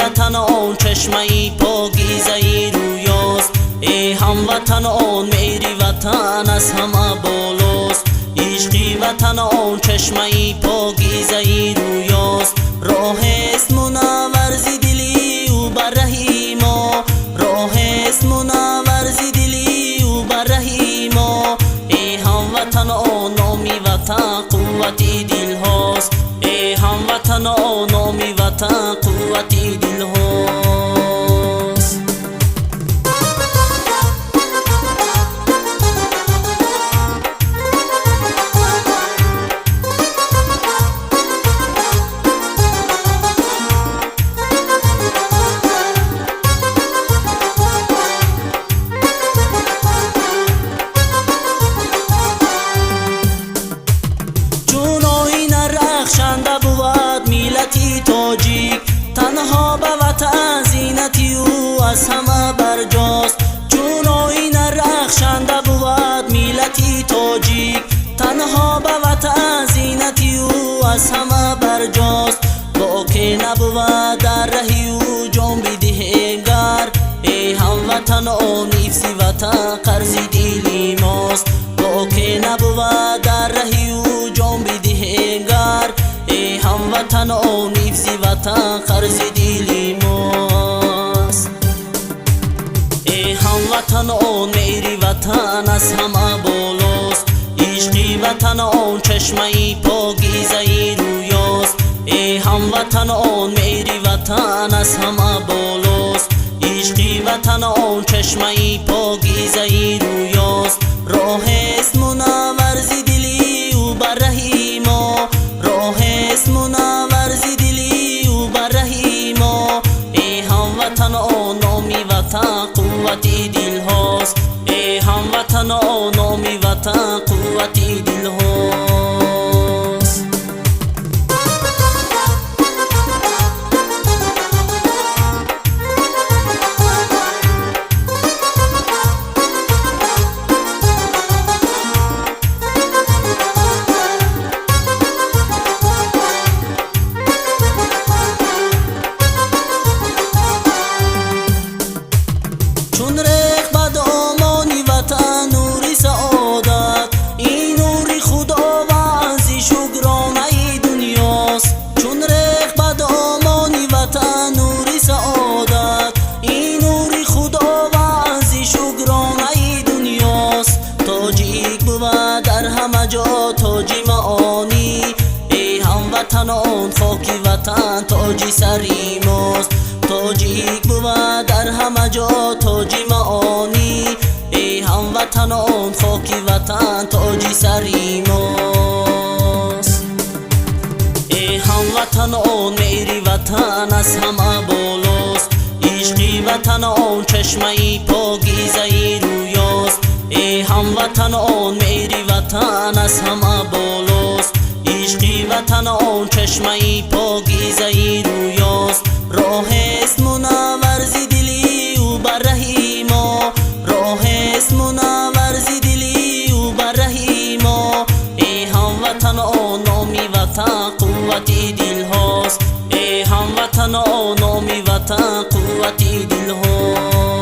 وطنان چشمه پاکیزه رویاست. ای هموطنان میری وطن از همه بالاست. عشقی وطنان چشمه پاکیزه رویاست. راه است منور ز دلی او بر رهی ما، راه است منور ز دلی او بر رهی ما. ای هموطنان نامی وطن قوتی دل هاست. ای هموطنان نامی وطن قوتی دل هاست. تاجیک تنها به وطن زینتی او از همه برجاست. چون آیین رخشنده بود ملتی تاجیک تنها به وطن زینتی او از همه برجاست. باقی نبود در رهی او جان بدهنگر. ای هموطنان حفظ وطن قرض دلی ماست. باقی نبود در رهی او جان بدهنگر. ای هموطنان حفظ وطن قرض دلی ماست. ای هموطنان میری وطن از همه بالاست. عشقی وطنان چشمه پاکیزه رویاست. ای هموطنان میری وطن از همه بالاست. عشقی وطنان چشمه پاکیزه رویاست. راه است منور ز دلی او بر رهی ما، راه است منور ز دلی او بر رهی ما. ای هموطنان نامی وطن قوتی دل هاست. ای هموطنان نامی وطن قوتی دل هاست. چون ریخ به دامانی وطن نوری سعادت، این نوری خداوند ز شکرانه دنیاست. چون ریخ به دامانی وطن نوری سعادت، این نوری خداوند ز شکرانه دنیاست. تاجیک بود در همه جا تاج معانی. ای هموطنان خاک وطن تاج سری ماست. تاجیک بود در همه جا تاج معانی. ای هموطنان خاک وطن تاج سری ماست. ای هموطنان میری وطن از همه بالاست. عشقی وطنان چشمه پاکیزه رویاست. ای هموطنان میری وطن از همه بالاست. عشقی وطنان چشمه پاکیزه رویاست. راه است منور ز دلی او بر رهی ما، راه است منور ز دلی او بر رهی ما. ای هموطنان نامی وطن قوتی دل هاست. ای هموطنان نامی وطن قوتی دل هاست.